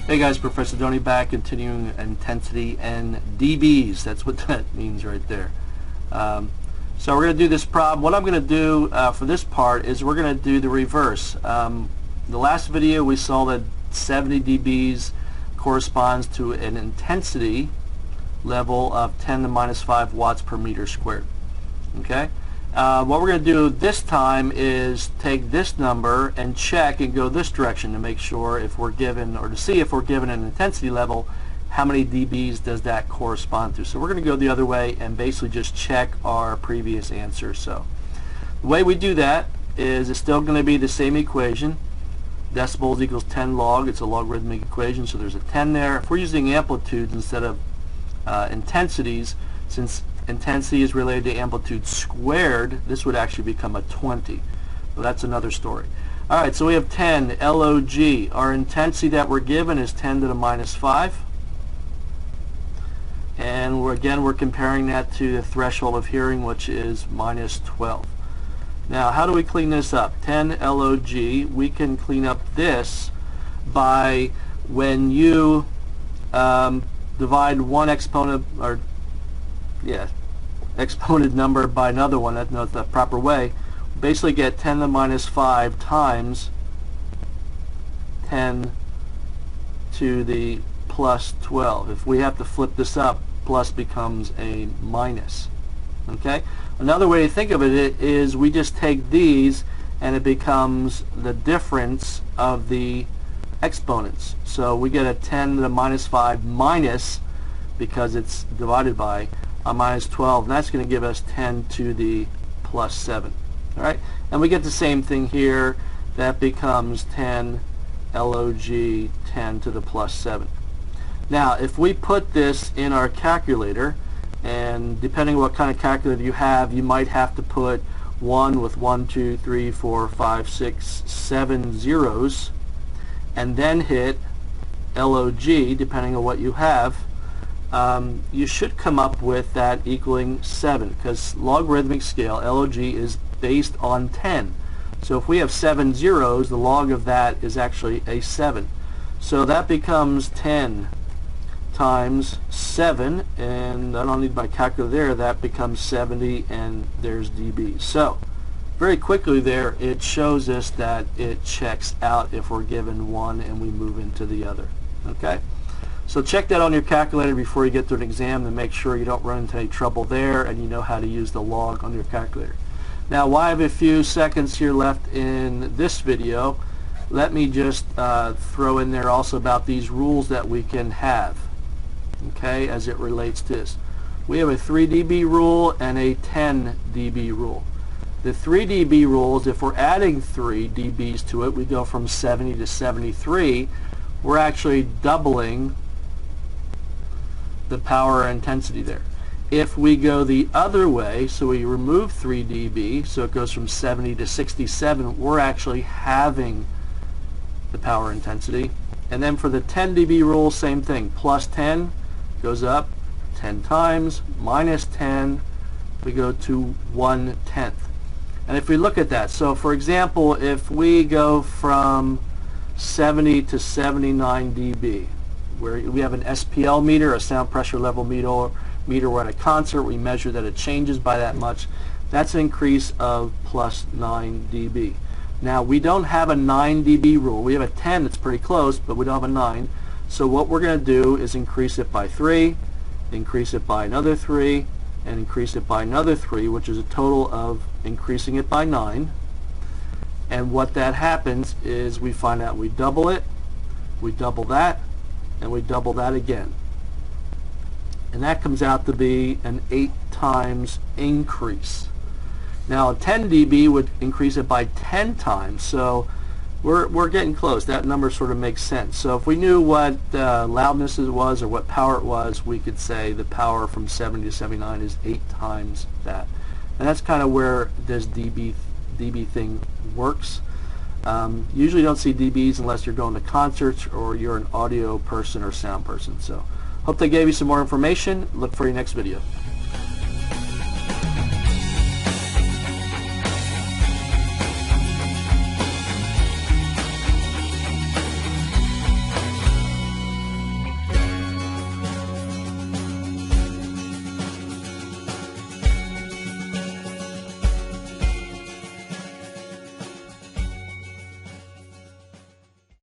Hey guys, Professor Doney back, continuing intensity and dBs. That's what that means right there. So we're going to do this problem. What I'm going to do for this part is we're going to do the reverse. The last video we saw that 70 dBs corresponds to an intensity level of 10 to the minus 5 watts per meter squared. Okay. What we're going to do this time is take this number and check and go this direction to make sure if we're given, or to see if we're given an intensity level, how many dBs does that correspond to. So we're going to go the other way and basically just check our previous answer. So the way we do that is it's still going to be the same equation. Decibels equals 10 log. It's a logarithmic equation, so there's a 10 there. If we're using amplitudes instead of intensities, since intensity is related to amplitude squared, this would actually become a 20. So that's another story. Alright, so we have 10 log. Our intensity that we're given is 10 to the minus 5. And we're comparing that to the threshold of hearing, which is minus 12. Now, how do we clean this up? 10 log, we can clean up this by when you divide one exponent, or exponent number by another one, that's not the proper way, basically get 10 to the minus 5 times 10 to the plus 12. If we have to flip this up, plus becomes a minus. Okay? Another way to think of it is we just take these and it becomes the difference of the exponents. So we get a 10 to the minus 5 minus, because it's divided by, a minus 12, and that's going to give us 10 to the plus 7. Alright, and we get the same thing here. That becomes 10 log 10 to the plus 7. Now if we put this in our calculator, and depending on what kind of calculator you have, you might have to put 1 with 1, 2, 3, 4, 5, 6, 7 zeros, and then hit log, depending on what you have. You should come up with that equaling 7, because logarithmic scale, log, is based on 10. So if we have 7 zeros, the log of that is actually a 7. So that becomes 10 times 7, and I don't need my calculator there, that becomes 70, and there's dB. So very quickly there, it shows us that it checks out if we're given one and we move into the other. Okay? So check that on your calculator before you get to an exam to make sure you don't run into any trouble there and you know how to use the log on your calculator. Now, while I have a few seconds here left in this video, let me just throw in there also about these rules that we can have, okay, as it relates to this. We have a 3 dB rule and a 10 dB rule. The 3 dB rule is if we're adding 3 dBs to it, we go from 70 to 73, we're actually doubling the power intensity there. If we go the other way, so we remove 3 dB, so it goes from 70 to 67, we're actually halving the power intensity. And then for the 10 dB rule, same thing. Plus 10 goes up 10 times, minus 10, we go to 1/10. And if we look at that, so for example, if we go from 70 to 79 dB, where we have an SPL meter, a sound pressure level meter, we're at a concert, we measure that it changes by that much, that's an increase of plus 9 dB. Now we don't have a 9 dB rule. We have a 10 that's pretty close, but we don't have a 9. So what we're going to do is increase it by 3, increase it by another 3, and increase it by another 3, which is a total of increasing it by 9. And what that happens is we find out we double it, we double that, and we double that again. And that comes out to be an 8 times increase. Now 10 dB would increase it by 10 times, so we're getting close. That number sort of makes sense. So if we knew what loudness it was or what power it was, we could say the power from 70 to 79 is 8 times that. And that's kind of where this dB thing works. Usually you don't see dBs unless you're going to concerts or you're an audio person or sound person. So hope they gave you some more information. Look for your next video.